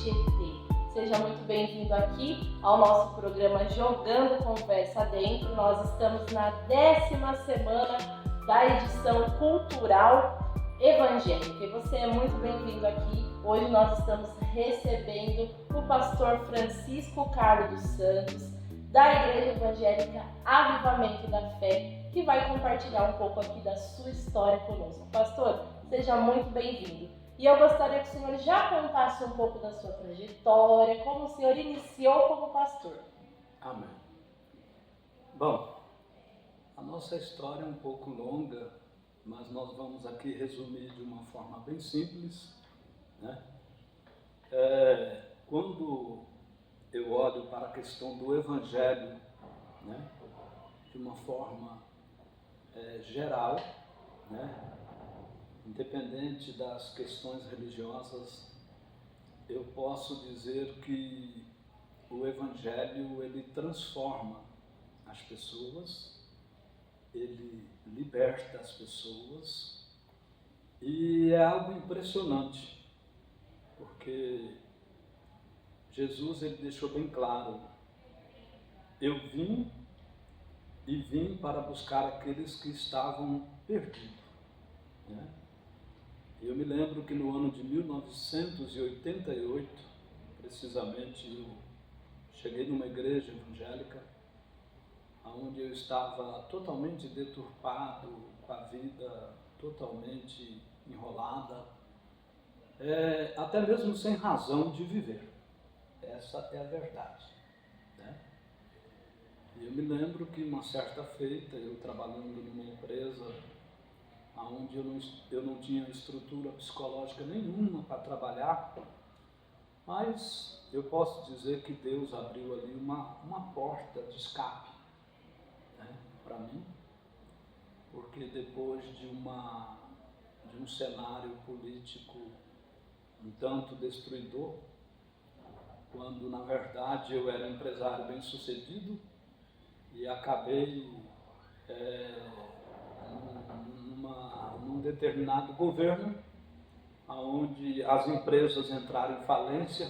Tietê. Seja muito bem-vindo aqui ao nosso programa Jogando Conversa Dentro. Nós estamos na 10ª semana da edição cultural evangélica e você é muito bem-vindo aqui. Hoje nós estamos recebendo o pastor Francisco Carlos dos Santos, da Igreja Evangélica Avivamento da Fé, que vai compartilhar um pouco aqui da sua história conosco. Pastor, seja muito bem-vindo. E eu gostaria que o senhor já contasse um pouco da sua trajetória, como o senhor iniciou como pastor. Amém. Bom, a nossa história é um pouco longa, mas nós vamos aqui resumir de uma forma bem simples, né? Quando eu olho para a questão do Evangelho, né, de uma forma geral, né, independente das questões religiosas, eu posso dizer que o Evangelho, ele transforma as pessoas, ele liberta as pessoas, e é algo impressionante, porque Jesus, ele deixou bem claro: eu vim para buscar aqueles que estavam perdidos, né? Eu me lembro que no ano de 1988, precisamente, eu cheguei numa igreja evangélica, onde eu estava totalmente deturpado, com a vida totalmente enrolada, até mesmo sem razão de viver. Essa é a verdade, né? E eu me lembro que uma certa feita, eu trabalhando numa empresa onde eu não tinha estrutura psicológica nenhuma para trabalhar, mas eu posso dizer que Deus abriu ali uma porta de escape, né, para mim, porque depois de um cenário político um tanto destruidor, quando na verdade eu era um empresário bem sucedido e acabei num determinado governo, onde as empresas entraram em falência.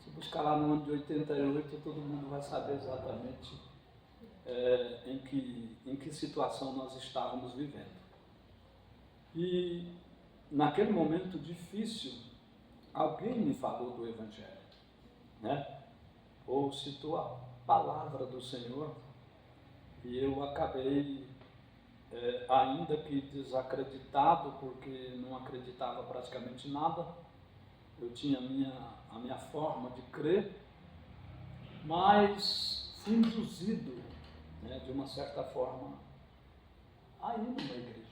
Se buscar lá no ano de 88, todo mundo vai saber exatamente em que situação nós estávamos vivendo. E naquele momento difícil, alguém me falou do Evangelho, né? Ou citou a palavra do Senhor, e eu acabei, ainda que desacreditado, porque não acreditava praticamente nada. Eu tinha a minha forma de crer, mas fui induzido, né, de uma certa forma, a ir numa igreja.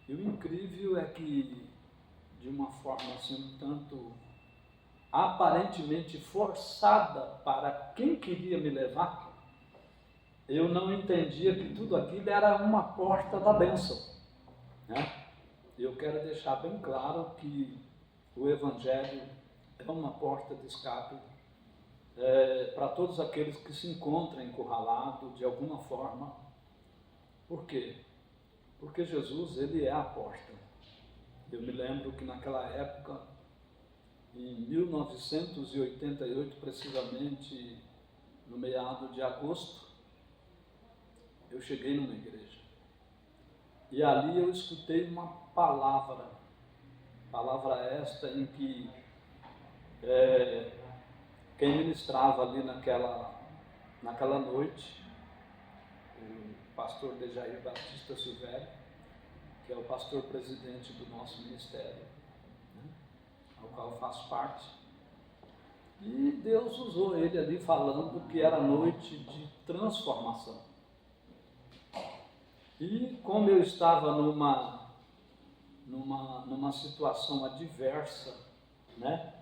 E o incrível é que, de uma forma assim um tanto aparentemente forçada para quem queria me levar, eu não entendia que tudo aquilo era uma porta da bênção, né? Eu quero deixar bem claro que o Evangelho é uma porta de escape para todos aqueles que se encontram encurralados de alguma forma. Por quê? Porque Jesus, ele é a porta. Eu me lembro que naquela época, em 1988, precisamente no meado de agosto, eu cheguei numa igreja. E ali eu escutei uma palavra esta em que quem ministrava ali naquela noite, o pastor Dejair Batista Silvério, que é o pastor presidente do nosso ministério, né, ao qual eu faço parte, e Deus usou ele ali falando que era noite de transformação. E como eu estava numa situação adversa, né,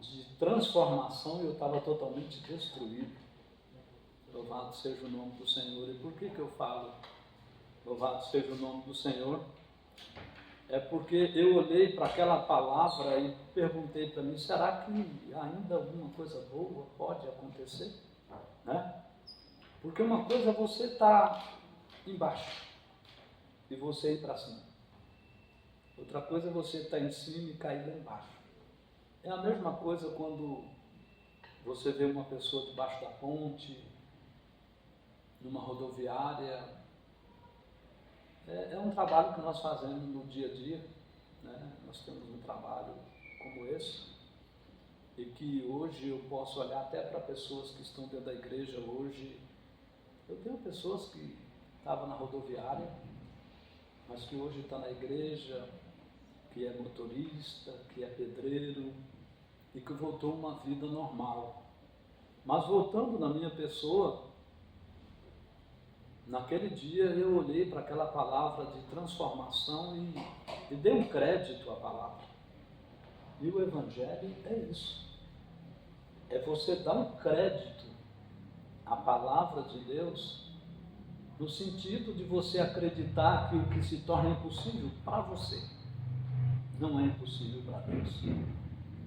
de transformação, eu estava totalmente destruído. Louvado seja o nome do Senhor. E por que eu falo louvado seja o nome do Senhor? É porque eu olhei para aquela palavra e perguntei para mim: será que ainda alguma coisa boa pode acontecer? Né? Porque uma coisa é você estar embaixo e você ir para cima. Outra coisa é você estar em cima e cair lá embaixo. É a mesma coisa quando você vê uma pessoa debaixo da ponte, numa rodoviária. É um trabalho que nós fazemos no dia a dia, né? Nós temos um trabalho como esse, e que hoje eu posso olhar até para pessoas que estão dentro da igreja hoje. Eu tenho pessoas que estavam na rodoviária, mas que hoje estão na igreja, que é motorista, que é pedreiro, e que voltou a uma vida normal. Mas voltando na minha pessoa, naquele dia eu olhei para aquela palavra de transformação e dei um crédito à palavra. E o Evangelho é isso. É você dar um crédito à palavra de Deus, no sentido de você acreditar que o que se torna impossível para você não é impossível para Deus.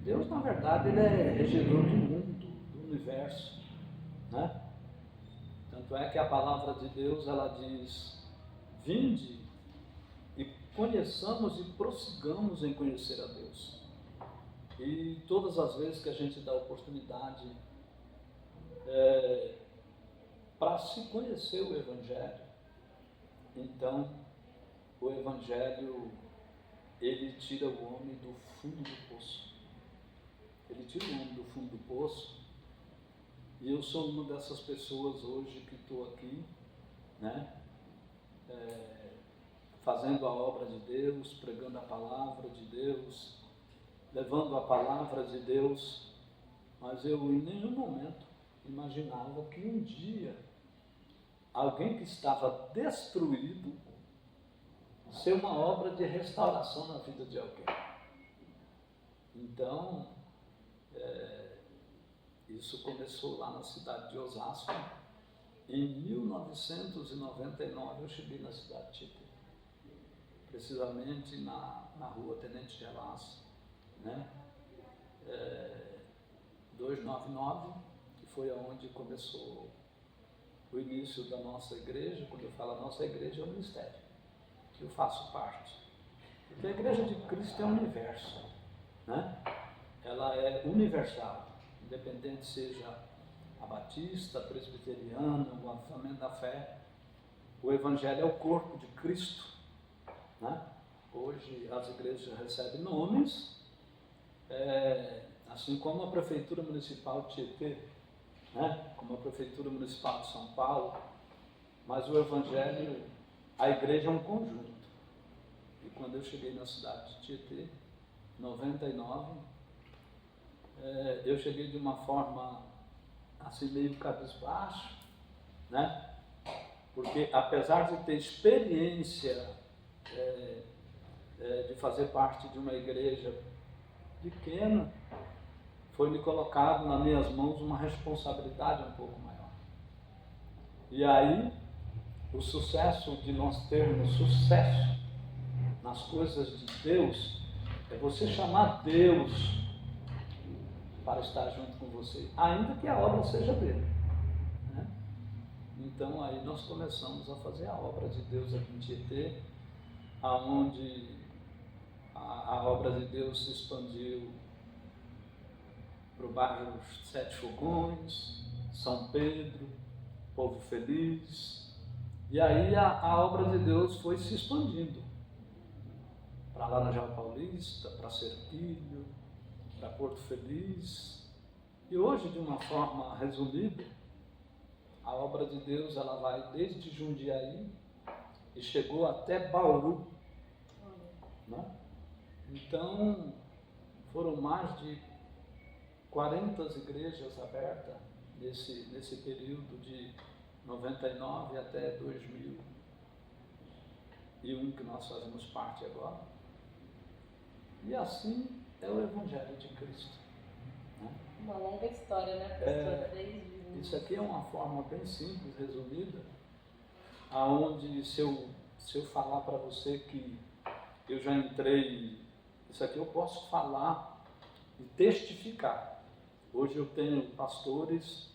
Deus, na verdade, ele é regedor do mundo, do universo, né? Tanto é que a palavra de Deus, ela diz: vinde e conheçamos e prossigamos em conhecer a Deus. E todas as vezes que a gente dá oportunidade para se conhecer o Evangelho, então o Evangelho, ele tira o homem do fundo do poço. Ele tira o homem do fundo do poço. E eu sou uma dessas pessoas hoje que estou aqui, né? Fazendo a obra de Deus, pregando a palavra de Deus, levando a palavra de Deus, mas eu em nenhum momento imaginava que um dia alguém que estava destruído ser uma obra de restauração na vida de alguém. Então, isso começou lá na cidade de Osasco. Em 1999 eu cheguei na cidade de Tietê, precisamente na rua Tenente Gelas, né? 299, que foi onde começou o início da nossa igreja. Quando eu falo nossa igreja, é o ministério que eu faço parte. Porque a igreja de Cristo é um universo, né? Ela é universal, independente seja a batista, a presbiteriana, o avivamento da fé. O Evangelho é o corpo de Cristo, né? Hoje as igrejas recebem nomes, assim como a Prefeitura Municipal de Tietê, né? Como a Prefeitura Municipal de São Paulo, mas o Evangelho, a igreja é um conjunto. E quando eu cheguei na cidade de Tietê, em 99, eu cheguei de uma forma assim meio cabisbaixo, né? Porque apesar de ter experiência de fazer parte de uma igreja pequena, foi-me colocado nas minhas mãos uma responsabilidade um pouco maior. E aí, o sucesso de nós termos sucesso nas coisas de Deus é você chamar Deus para estar junto com você, ainda que a obra seja dele, né? Então aí nós começamos a fazer a obra de Deus aqui em Tietê, aonde a obra de Deus se expandiu para o bairro Sete Fogões, São Pedro, Povo Feliz, e aí a obra de Deus foi se expandindo para Laranjal Paulista, para Serquilho, para Porto Feliz. E hoje, de uma forma resumida, a obra de Deus ela vai desde Jundiaí e chegou até Bauru, né? Então foram mais de 40 igrejas abertas nesse período de 99 até 2001, que nós fazemos parte agora. E assim é o Evangelho de Cristo, né? Uma longa história, né, pastor? Isso aqui é uma forma bem simples, resumida, aonde se eu falar para você que eu já entrei, isso aqui eu posso falar e testificar. Hoje eu tenho pastores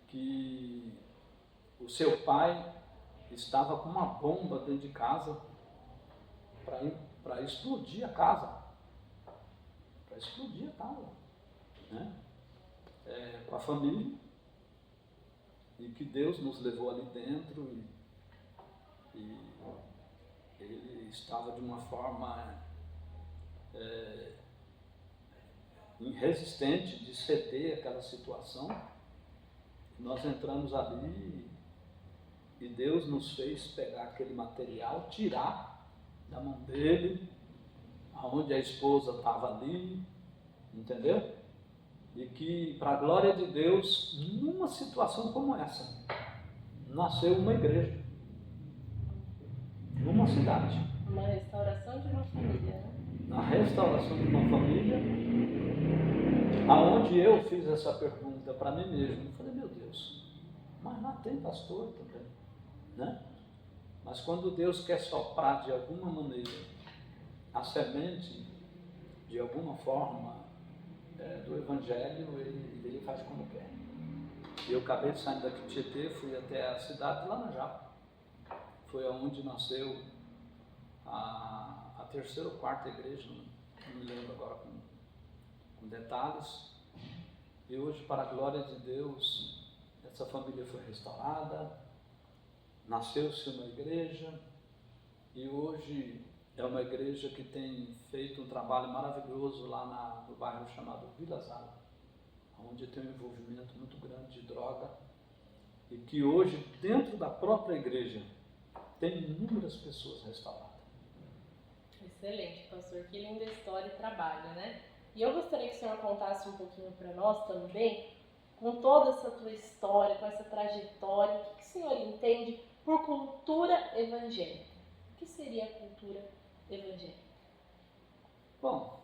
que o seu pai estava com uma bomba dentro de casa para explodir a casa. para explodir a tal, né? Com a família, e que Deus nos levou ali dentro e ele estava de uma forma resistente de ceder aquela situação. Nós entramos ali e Deus nos fez pegar aquele material, tirar da mão dele, aonde a esposa estava ali, entendeu? E que, para a glória de Deus, numa situação como essa, nasceu uma igreja, numa cidade. Uma restauração de uma família, né? Na restauração de uma família, aonde eu fiz essa pergunta para mim mesmo. Eu falei, meu Deus, mas lá tem pastor também, né? Mas quando Deus quer soprar de alguma maneira a semente, de alguma forma, do Evangelho, ele faz como quer. Eu acabei de sair daqui de Tietê, fui até a cidade lá na Japa. Foi onde nasceu a terceira ou quarta igreja, não me lembro agora com detalhes. E hoje, para a glória de Deus, essa família foi restaurada, nasceu-se uma igreja, e hoje é uma igreja que tem feito um trabalho maravilhoso lá no bairro chamado Vila Zala, onde tem um envolvimento muito grande de droga, e que hoje, dentro da própria igreja, tem inúmeras pessoas restauradas. Excelente, pastor, que linda história e trabalho, né? E eu gostaria que o senhor contasse um pouquinho para nós também, com toda essa tua história, com essa trajetória, o que o senhor entende por cultura evangélica? O que seria a cultura evangélica? Bom,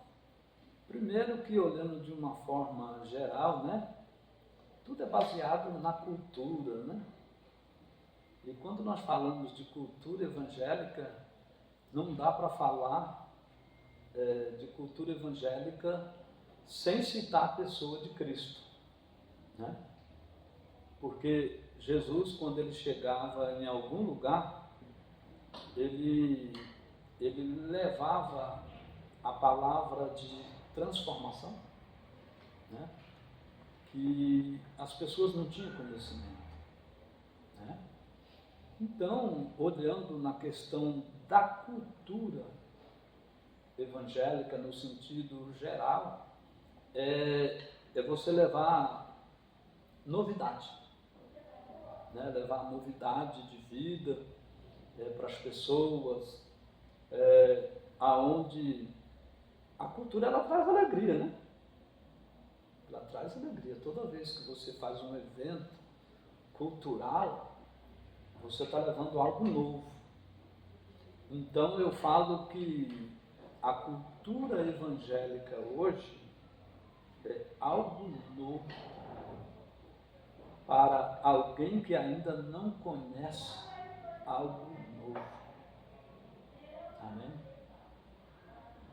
primeiro que olhando de uma forma geral, né? Tudo é baseado na cultura, né? E quando nós falamos de cultura evangélica, não dá para falar de cultura evangélica sem citar a pessoa de Cristo, né? Porque Jesus, quando ele chegava em algum lugar, ele levava a palavra de transformação, né? Que as pessoas não tinham conhecimento, né? Então, olhando na questão da cultura evangélica no sentido geral, é você levar novidade, né? Levar novidade de vida para as pessoas, aonde a cultura ela traz alegria, né? Ela traz alegria. Toda vez que você faz um evento cultural, você está levando algo novo. Então eu falo que a cultura evangélica hoje é algo novo para alguém que ainda não conhece algo novo. Amém?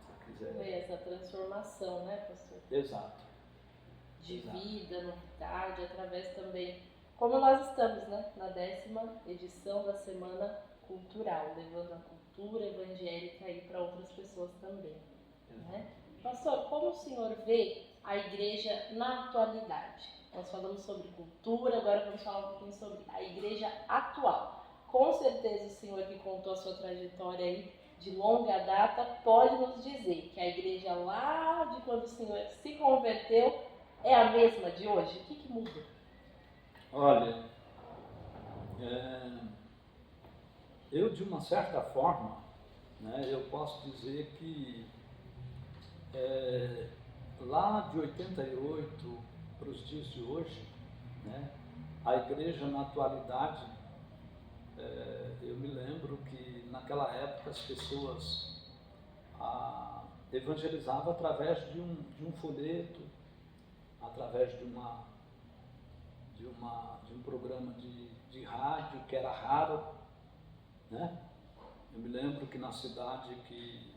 Se quiser. Foi essa transformação, né, pastor? Exato. De vida, novidade, através também, como nós estamos, né, na 10ª edição da Semana Cultural, levando a cultura evangélica aí para outras pessoas também, né? Pastor, como o senhor vê a igreja na atualidade? Nós falamos sobre cultura, agora vamos falar um pouquinho sobre a igreja atual. Com certeza o senhor que contou a sua trajetória aí de longa data pode nos dizer que a igreja lá de quando o senhor se converteu é a mesma de hoje? O que muda? Olha, eu de uma certa forma, né, eu posso dizer que lá de 88 para os dias de hoje, né, a igreja na atualidade, eu me lembro que naquela época as pessoas evangelizavam através de um folheto, através de um programa de rádio que era raro, né? Eu me lembro que na cidade que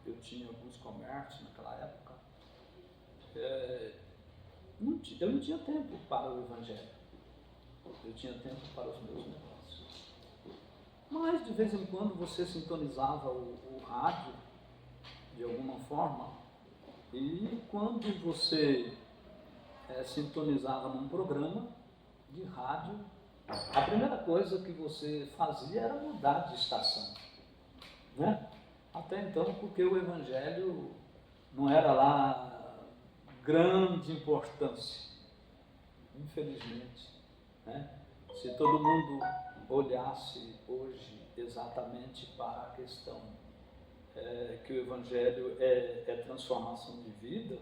eu tinha alguns comércios naquela época, eu não tinha tempo para o evangelho, eu tinha tempo para os meus negócios. Mas de vez em quando você sintonizava o rádio de alguma forma E quando você sintonizava num programa de rádio, a primeira coisa que você fazia era mudar de estação, né? Até então, porque o Evangelho não era lá grande importância, infelizmente, né? Se todo mundo olhasse hoje exatamente para a questão que o Evangelho é transformação de vida,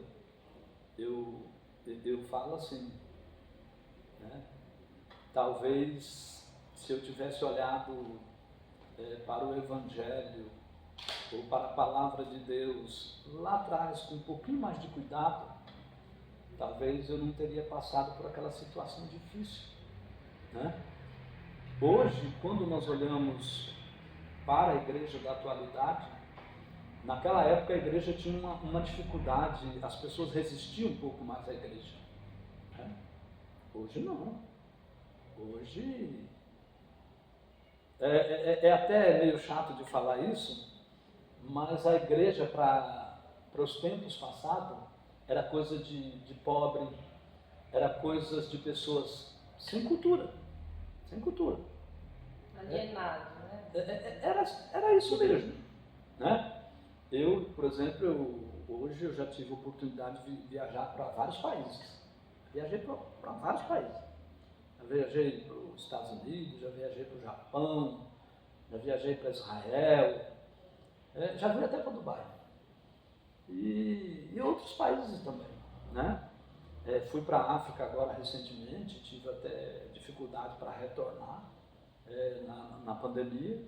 eu falo assim, né? Talvez se eu tivesse olhado para o Evangelho ou para a Palavra de Deus lá atrás com um pouquinho mais de cuidado, talvez eu não teria passado por aquela situação difícil, né? Hoje, quando nós olhamos para a igreja da atualidade, naquela época a igreja tinha uma dificuldade, as pessoas resistiam um pouco mais à igreja, né? Hoje não. Hoje é até meio chato de falar isso, mas a igreja para os tempos passados era coisa de pobre, era coisas de pessoas sem cultura. Alienado, né? Era isso mesmo, né? Eu, por exemplo, hoje eu já tive a oportunidade de viajar para vários países. Viajei para vários países. Já viajei para os Estados Unidos, já viajei para o Japão, já viajei para Israel, já fui até para Dubai. E outros países também, né? Fui para a África agora recentemente, tive até dificuldade para retornar na pandemia,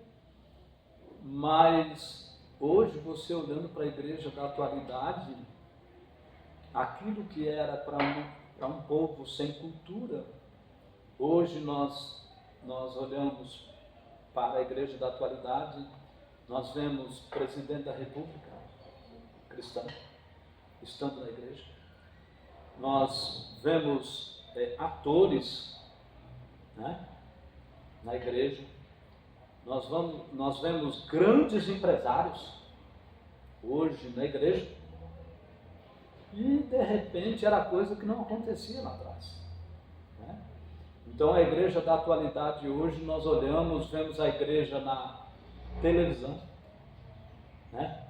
mas hoje você olhando para a igreja da atualidade, aquilo que era para um povo sem cultura, hoje nós olhamos para a igreja da atualidade, nós vemos presidente da República cristão estando na igreja, nós vemos atores, né, na igreja, nós vemos grandes empresários hoje na igreja, e de repente era coisa que não acontecia lá atrás, né? Então a igreja da atualidade hoje, nós olhamos, vemos a igreja na televisão, né?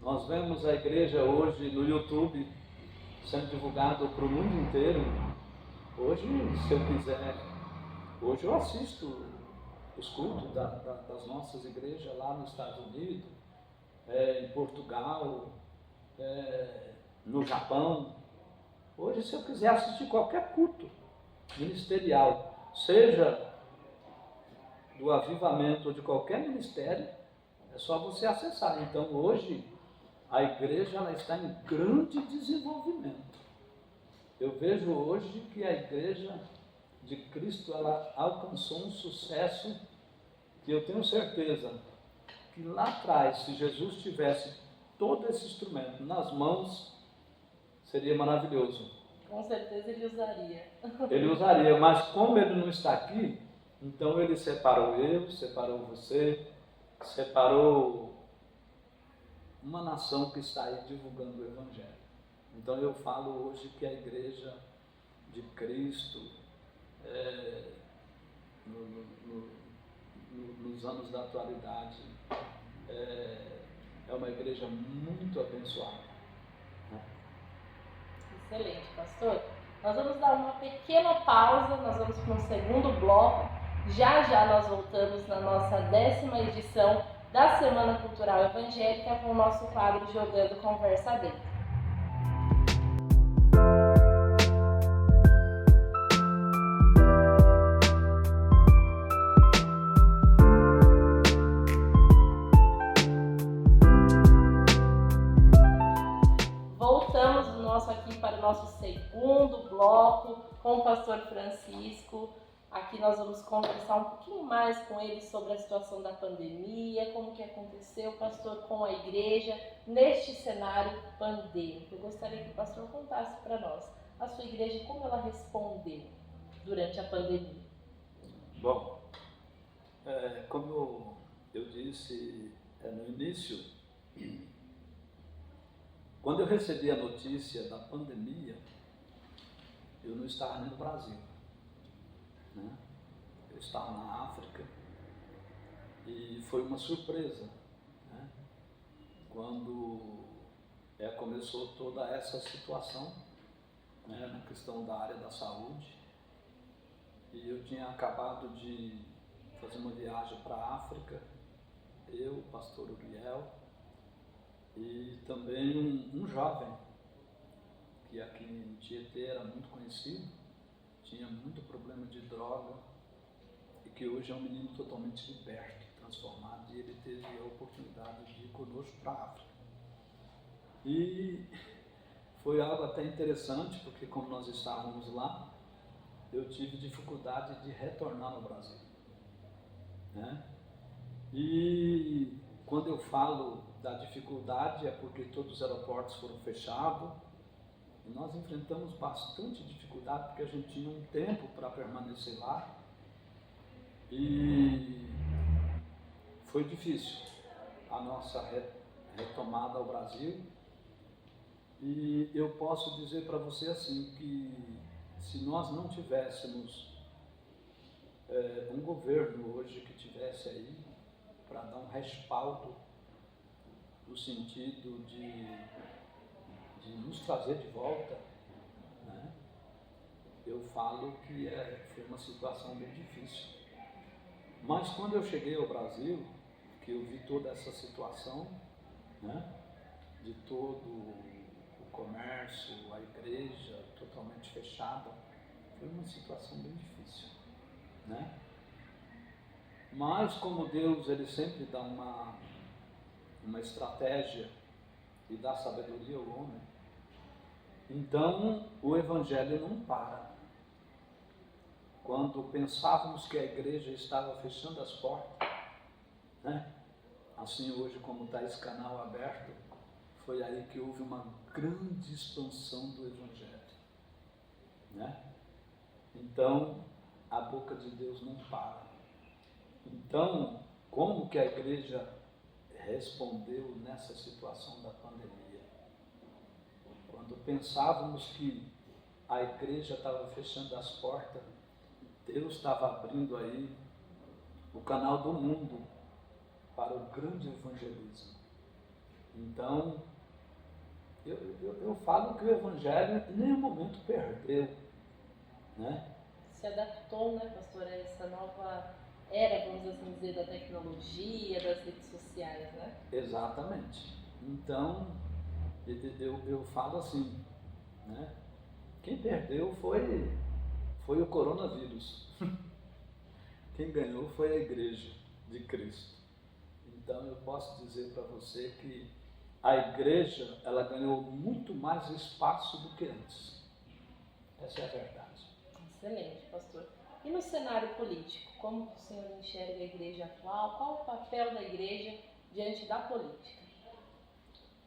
Nós vemos a igreja hoje no YouTube sendo divulgado para o mundo inteiro. Hoje, se eu quiser, hoje eu assisto os cultos das nossas igrejas lá nos Estados Unidos, em Portugal, no Japão. Hoje, se eu quiser assistir qualquer culto ministerial, seja do avivamento ou de qualquer ministério, é só você acessar. Então, hoje, a igreja ela está em grande desenvolvimento. Eu vejo hoje que a igreja de Cristo ela alcançou um sucesso que eu tenho certeza que lá atrás, se Jesus tivesse todo esse instrumento nas mãos, seria maravilhoso. Com certeza ele usaria. Ele usaria, mas como ele não está aqui, então ele separou eu, separou você, separou uma nação que está aí divulgando o Evangelho. Então eu falo hoje que a igreja de Cristo, nos anos da atualidade, é uma igreja muito abençoada, né? Excelente, pastor. Nós vamos dar uma pequena pausa, nós vamos para um segundo bloco. Já já nós voltamos na nossa 10ª edição da Semana Cultural Evangélica com o nosso quadro Jogando Conversa Dentro. Voltamos aqui para o nosso segundo bloco com o pastor Francisco. Aqui nós vamos conversar um pouquinho mais com ele sobre a situação da pandemia, como que aconteceu, pastor, com a igreja neste cenário pandêmico. Eu gostaria que o pastor contasse para nós a sua igreja, como ela respondeu durante a pandemia. Bom, como eu disse no início, Quando eu recebi a notícia da pandemia, eu não estava nem no Brasil, né? Eu estava na África e foi uma surpresa, né? Quando começou toda essa situação, né, na questão da área da saúde, e eu tinha acabado de fazer uma viagem para a África, eu, o pastor Uriel, e também um jovem, que aqui em Tietê era muito conhecido, tinha muito problema de droga, e que hoje é um menino totalmente liberto, transformado, e ele teve a oportunidade de ir conosco para a África. E foi algo até interessante, porque como nós estávamos lá, eu tive dificuldade de retornar no Brasil, né? E quando eu falo da dificuldade, é porque todos os aeroportos foram fechados, e nós enfrentamos bastante dificuldade, porque a gente tinha um tempo para permanecer lá, e foi difícil a nossa retomada ao Brasil. E eu posso dizer para você assim, que se nós não tivéssemos um governo hoje que tivesse aí para dar um respaldo no sentido de nos trazer de volta, né? Eu falo que foi uma situação bem difícil. Mas quando eu cheguei ao Brasil, que eu vi toda essa situação, né, de todo o comércio, a igreja totalmente fechada, foi uma situação bem difícil, né? Mas como Deus, ele sempre dá uma estratégia e dá sabedoria ao homem, então o Evangelho não para. Quando pensávamos que a igreja estava fechando as portas, né? Assim hoje como está esse canal aberto, foi aí que houve uma grande expansão do Evangelho, né? Então a boca de Deus não para. Então, como que a igreja respondeu nessa situação da pandemia? Quando pensávamos que a igreja estava fechando as portas, Deus estava abrindo aí o canal do mundo para o grande evangelismo. Então, eu falo que o evangelho em nenhum momento perdeu, né? Se adaptou, né, pastor, a essa nova era, vamos assim dizer, da tecnologia, das redes sociais, né? Exatamente. Então, eu falo assim, né? Quem perdeu foi o coronavírus. Quem ganhou foi a igreja de Cristo. Então eu posso dizer para você que a igreja, ela ganhou muito mais espaço do que antes. Essa é a verdade. Excelente, pastor. E no cenário político, como o senhor enxerga a igreja atual? Qual o papel da igreja diante da política?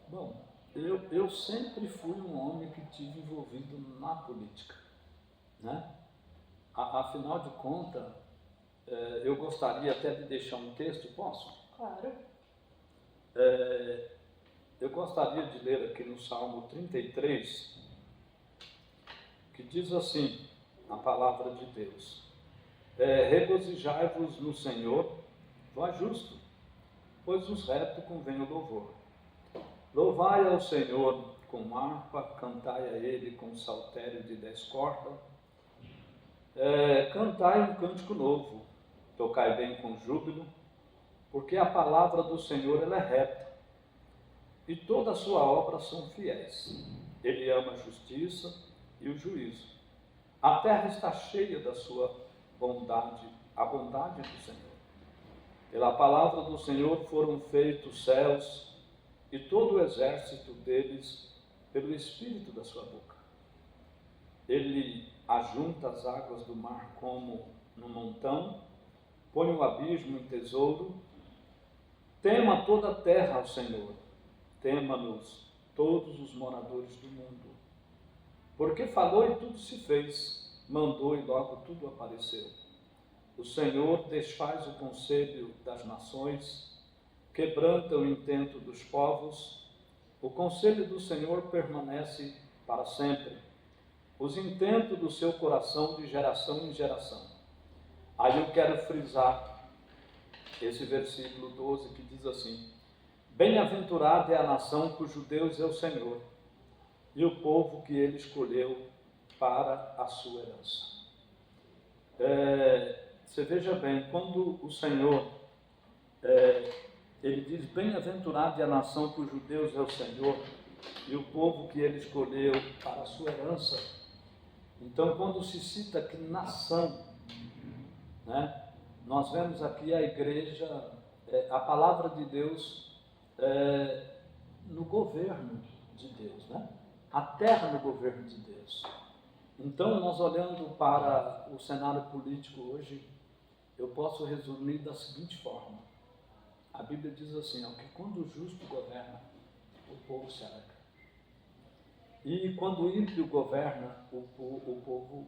Bom, eu sempre fui um homem que tive envolvido na política, né? Afinal de contas, eu gostaria até de deixar um texto, posso? Claro. Eu gostaria de ler aqui no Salmo 33, que diz assim, a palavra de Deus: regozijai-vos no Senhor, vós justo, pois os retos convém o louvor. Louvai ao Senhor com harpa, cantai a Ele com saltério de 10 cordas, cantai um cântico novo, tocai bem com júbilo, porque a palavra do Senhor ela é reta, e toda a sua obra são fiéis. Ele ama a justiça e o juízo. A terra está cheia da sua bondade, a bondade do Senhor. Pela palavra do Senhor foram feitos os céus, e todo o exército deles pelo espírito da sua boca. Ele ajunta as águas do mar como no montão, põe o abismo em tesouro. Tema toda a terra ao Senhor, tema-nos todos os moradores do mundo. Porque falou e tudo se fez, mandou e logo tudo apareceu. O Senhor desfaz o conselho das nações, quebranta o intento dos povos, O conselho do Senhor permanece para sempre, os intentos do seu coração de geração em geração. Aí eu quero frisar esse versículo 12 que diz assim: bem-aventurada é a nação cujo Deus é o Senhor, e o povo que ele escolheu para a sua herança. Você veja bem, quando o Senhor, ele diz, bem-aventurada é a nação cujo Deus é o Senhor, e o povo que ele escolheu para a sua herança. Então, quando se cita aqui nação, né, nós vemos aqui a igreja, a palavra de Deus no governo de Deus, né? A terra no governo de Deus. Então, nós olhando para o cenário político hoje, eu posso resumir da seguinte forma. A Bíblia diz assim, que quando o justo governa, o povo se alegra. E quando o ímpio governa, o povo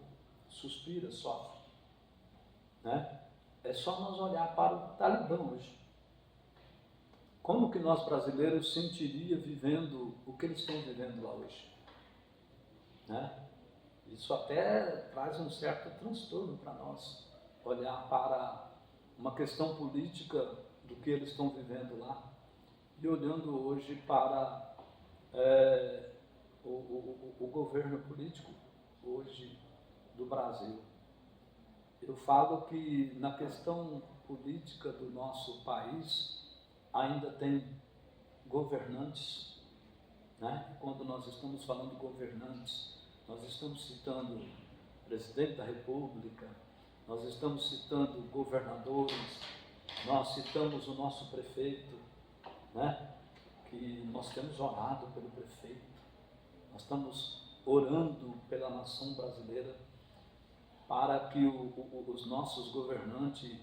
suspira, sofre. Né? É só nós olhar para o Talibã hoje. Como que nós brasileiros sentiríamos vivendo o que eles estão vivendo lá hoje? Né? Isso até traz um certo transtorno para nós, olhar para uma questão política do que eles estão vivendo lá, e olhando hoje para o governo político hoje do Brasil. Eu falo que na questão política do nosso país ainda tem governantes, né? Quando nós estamos falando de governantes, nós estamos citando o presidente da República, nós estamos citando governadores, nós citamos o nosso prefeito, né? Que nós temos orado pelo prefeito, nós estamos orando pela nação brasileira para que os nossos governantes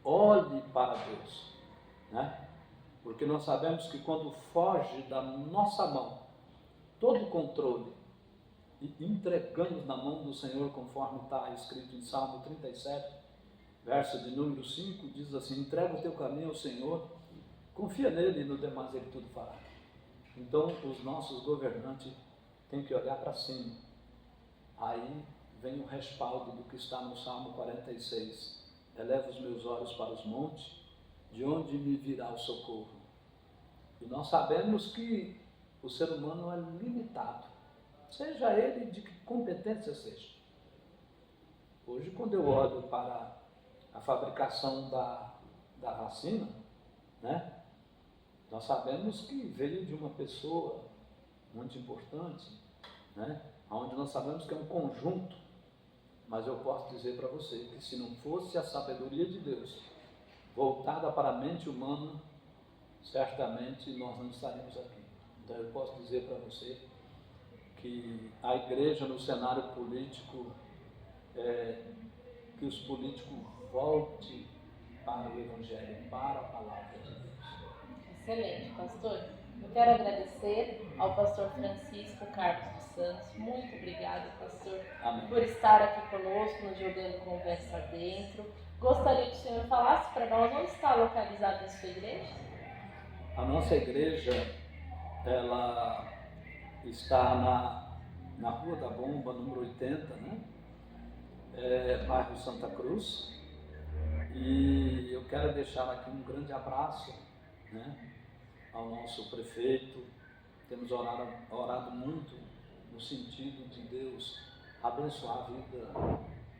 olhem para Deus, né? Porque nós sabemos que quando foge da nossa mão todo o controle e entregamos na mão do Senhor, conforme está escrito em Salmo 37, verso de número 5, diz assim: entrega o teu caminho ao Senhor, confia nele e no demais ele tudo fará. Então os nossos governantes têm que olhar para cima. Aí vem o respaldo do que está no Salmo 46. Eleva os meus olhos para os montes, de onde me virá o socorro. E nós sabemos que o ser humano é limitado, seja ele de que competência seja. Hoje, quando eu olho para a fabricação da vacina, né, nós sabemos que veio de uma pessoa muito importante, né, onde nós sabemos que é um conjunto, mas eu posso dizer para você que se não fosse a sabedoria de Deus voltada para a mente humana, certamente nós não estaríamos aqui. Então eu posso dizer para você que a igreja no cenário político, que os políticos voltem para o Evangelho, para a palavra de Deus. Excelente, pastor. Eu quero agradecer ao pastor Francisco Carlos dos Santos. Muito obrigada, pastor, Amém. Por estar aqui conosco, nos Jogando Conversa Dentro. Gostaria que o senhor falasse para nós onde está localizada a sua igreja? A nossa igreja, ela está na Rua da Bomba, número 80, né? Bairro Santa Cruz. E eu quero deixar aqui um grande abraço, né, ao nosso prefeito. Temos orado muito no sentido de Deus abençoar a vida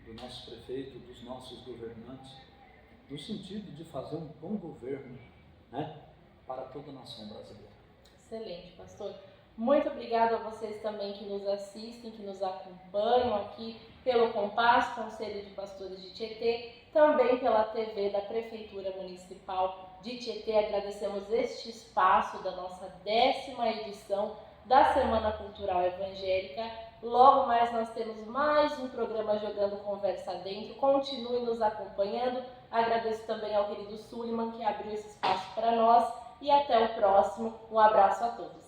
do nosso prefeito, dos nossos governantes, no sentido de fazer um bom governo, né, para toda a nação brasileira. Excelente, pastor. Muito obrigada a vocês também que nos assistem, que nos acompanham aqui pelo Compasso, Conselho de Pastores de Tietê, também pela TV da Prefeitura Municipal de Tietê. Agradecemos este espaço da nossa 10ª edição da Semana Cultural Evangélica. Logo mais nós temos mais um programa Jogando Conversa Dentro. Continue nos acompanhando. Agradeço também ao querido Suliman que abriu esse espaço para nós. E até o próximo. Um abraço a todos.